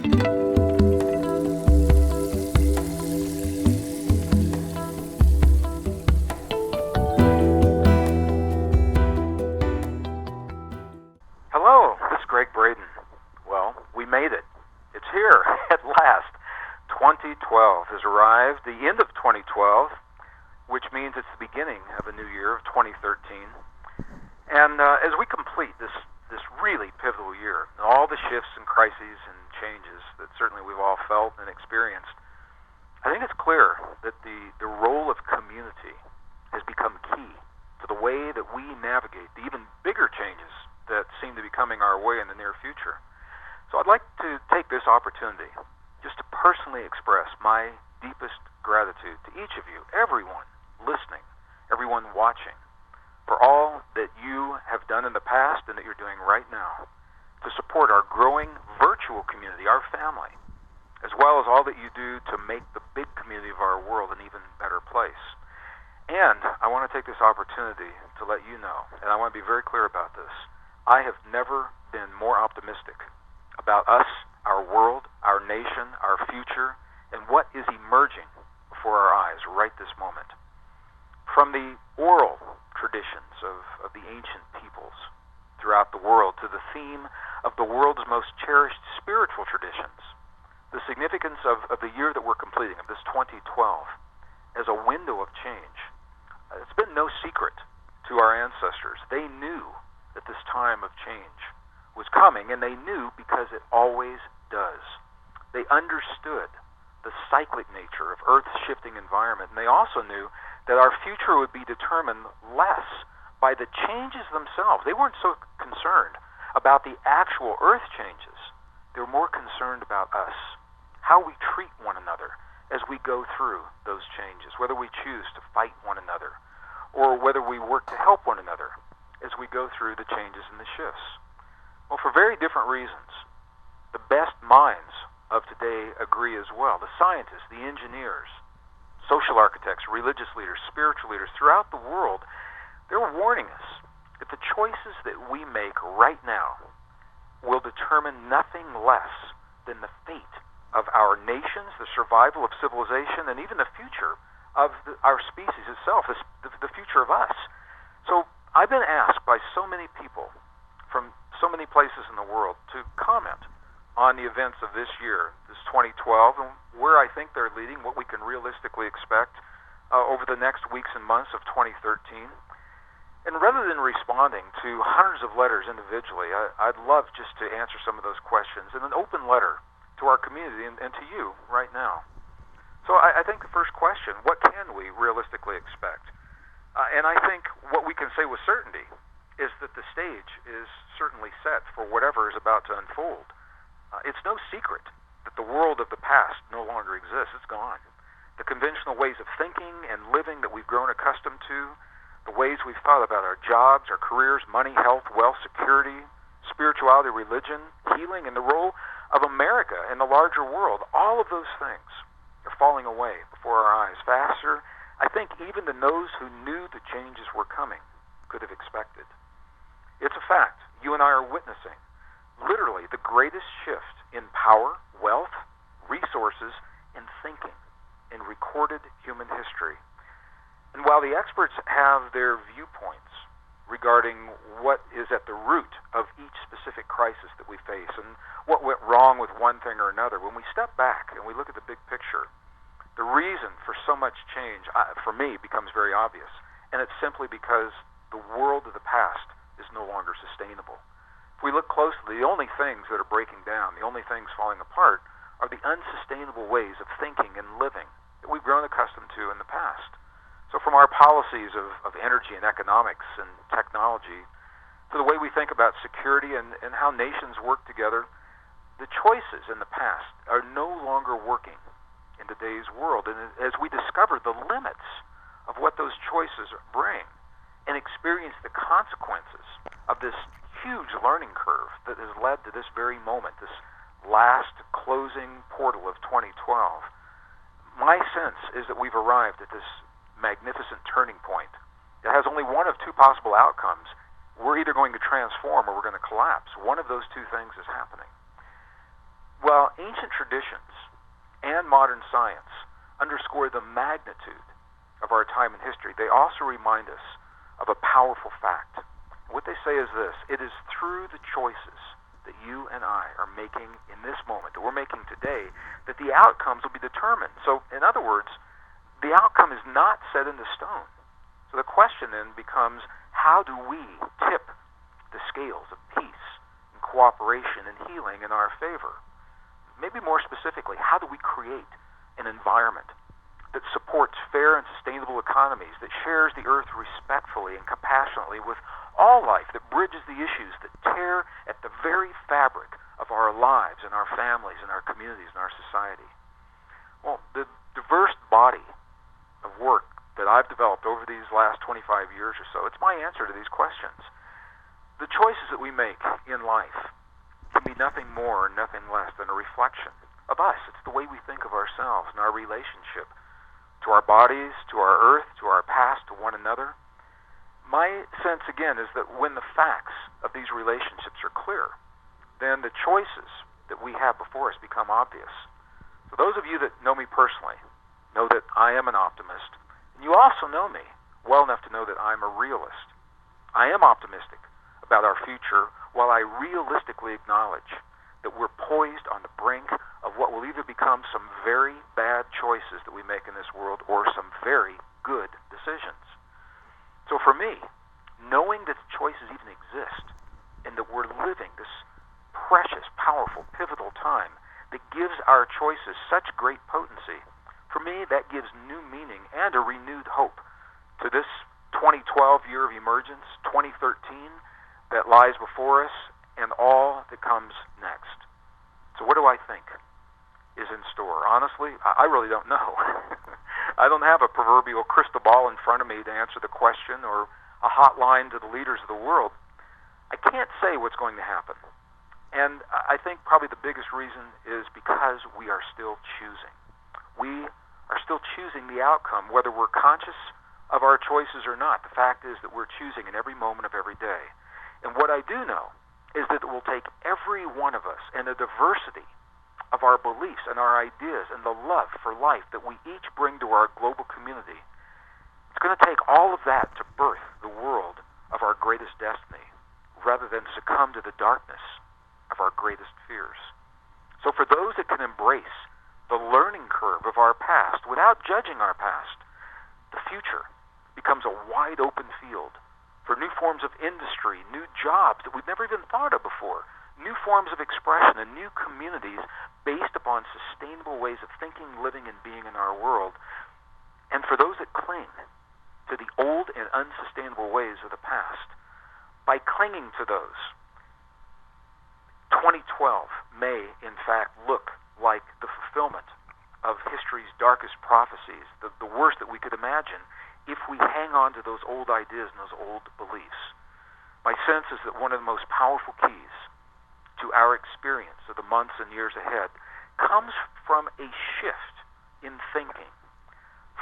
Hello, this is Gregg Braden. Well, we made it. It's here at last. 2012 has arrived, the end of 2012, which means it's the beginning of a new year of 2013. And as we complete this really pivotal year, and all the shifts and crises and changes that certainly we've all felt and experienced, I think it's clear that the role of community has become key to the way that we navigate the even bigger changes that seem to be coming our way in the near future. So I'd like to take this opportunity just to personally express my deepest gratitude to each of you, everyone listening, everyone watching, for all that you have done in the past and that you're doing right now to support our growing virtual community, our family, as well as all that you do to make the big community of our world an even better place. And I want to take this opportunity to let you know, and I want to be very clear about this, I have never been more optimistic about us, our world, our nation, our future, and what is emerging before our eyes right this moment. From the oral traditions of the ancient peoples throughout the world to the theme of the world's most cherished spiritual traditions, the significance of the year that we're completing, of this 2012, as a window of change. It's been no secret to our ancestors. They knew that this time of change was coming, and they knew because it always does. They understood the cyclic nature of Earth's shifting environment, and they also knew that our future would be determined less by the changes themselves. They weren't so concerned about the actual Earth changes. They were more concerned about us, how we treat one another as we go through those changes, whether we choose to fight one another or whether we work to help one another as we go through the changes and the shifts. Well, for very different reasons, the best minds of today agree as well. The scientists, the engineers, social architects, religious leaders, spiritual leaders throughout the world, they're warning us that the choices that we make right now will determine nothing less than the fate of our nations, the survival of civilization, and even the future of our species itself, the future of us. So I've been asked by so many people from so many places in the world to comment on the events of this year, this 2012, and where I think they're leading, what we can realistically expect over the next weeks and months of 2013. And rather than responding to hundreds of letters individually, I'd love just to answer some of those questions in an open letter to our community and to you right now. So I think the first question, what can we realistically expect? And I think what we can say with certainty is that the stage is certainly set for whatever is about to unfold. It's no secret that the world of the past no longer exists. It's gone. The conventional ways of thinking and living that we've grown accustomed to, the ways we've thought about our jobs, our careers, money, health, wealth, security, spirituality, religion, healing, and the role of America in the larger world, all of those things are falling away before our eyes faster, I think, even than those who knew the changes were coming could have expected. It's a fact. You and I are witnessing literally the greatest shift in power, wealth, resources, and thinking in recorded human history. And while the experts have their viewpoints regarding what is at the root of each specific crisis that we face and what went wrong with one thing or another, when we step back and we look at the big picture, the reason for so much change, for me, becomes very obvious. And it's simply because the world of the past is no longer sustainable. If we look closely, the only things that are breaking down, the only things falling apart, are the unsustainable ways of thinking and living that we've grown accustomed to in the past. So from our policies of energy and economics and technology to the way we think about security and how nations work together, the choices in the past are no longer working in today's world. And as we discover the limits of what those choices bring and experience the consequences of this huge learning curve that has led to this very moment, this last closing portal of 2012, my sense is that we've arrived at this magnificent turning point. It has only one of two possible outcomes. We're either going to transform or we're going to collapse. One of those two things is happening. While ancient traditions and modern science underscore the magnitude of our time in history, they also remind us of a powerful fact. What they say is this: it is through the choices that you and I are making in this moment, that we're making today, that the outcomes will be determined. So, in other words, the outcome is not set into stone. So the question then becomes, how do we tip the scales of peace and cooperation and healing in our favor? Maybe more specifically, how do we create an environment that supports fair and sustainable economies, that shares the earth respectfully and compassionately with all life, that bridges the issues that tear at the very fabric of our lives and our families and our communities and our society? Well, the diverse body of work that I've developed over these last 25 years or so, it's my answer to these questions. The choices that we make in life can be nothing more or nothing less than a reflection of us. It's the way we think of ourselves and our relationship to our bodies, to our earth, to our past, to one another. My sense, again, is that when the facts of these relationships are clear, then the choices that we have before us become obvious. So those of you that know me personally know that I am an optimist. And you also know me well enough to know that I'm a realist. I am optimistic about our future, while I realistically acknowledge that we're poised on the brink of what will either become some very bad choices that we make in this world or some very good decisions. So for me, knowing that choices even exist and that we're living this precious, powerful, pivotal time that gives our choices such great potency, for me that gives new meaning and a renewed hope to this 2012 year of emergence, 2013 that lies before us, and all that comes next. So what do I think is in store? Honestly, I really don't know. I don't have a proverbial crystal ball in front of me to answer the question or a hotline to the leaders of the world. I can't say what's going to happen. And I think probably the biggest reason is because we are still choosing. We are still choosing the outcome, whether we're conscious of our choices or not. The fact is that we're choosing in every moment of every day. And what I do know is that it will take every one of us and the diversity of our beliefs and our ideas and the love for life that we each bring to our global community. It's going to take all of that to birth the world of our greatest destiny, rather than succumb to the darkness of our greatest fears. So for those that can embrace the learning curve of our past without judging our past, the future becomes a wide open field for new forms of industry, new jobs that we've never even thought of before, new forms of expression, and new communities based upon sustainable ways of thinking, living, and being in our world. And for those that cling to the old and unsustainable ways of the past, by clinging to those, 2012 may, in fact, look like the fulfillment of history's darkest prophecies, the worst that we could imagine, if we hang on to those old ideas and those old beliefs. My sense is that one of the most powerful keys to our experience of the months and years ahead comes from a shift in thinking,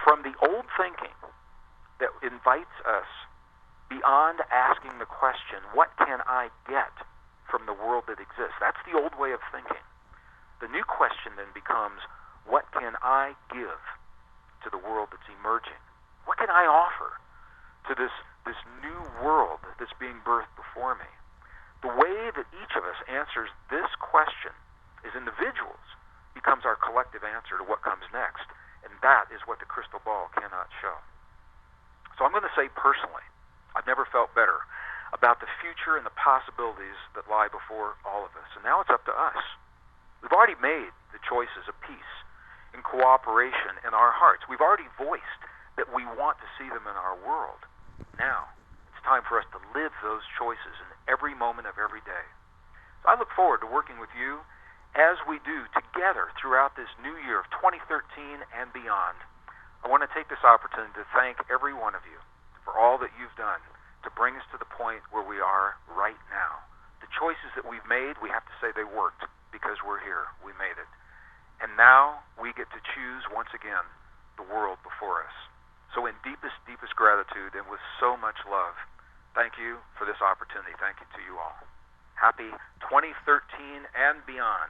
from the old thinking that invites us beyond asking the question, what can I get from the world that exists? That's the old way of thinking. The new question then becomes, what can I give to the world that's emerging? What can I offer to this new world that's being birthed before me? The way that each of us answers this question as individuals becomes our collective answer to what comes next, and that is what the crystal ball cannot show. So I'm going to say personally, I've never felt better about the future and the possibilities that lie before all of us. And now it's up to us. We've already made the choices of peace and cooperation in our hearts. We've already voiced that we want to see them in our world. Now, it's time for us to live those choices in every moment of every day. So I look forward to working with you as we do together throughout this new year of 2013 and beyond. I want to take this opportunity to thank every one of you for all that you've done to bring us to the point where we are right now. The choices that we've made, we have to say they worked because we're here. We made it. And now we get to choose once again the world before us. So in deepest, deepest gratitude and with so much love, thank you for this opportunity. Thank you to you all. Happy 2013 and beyond.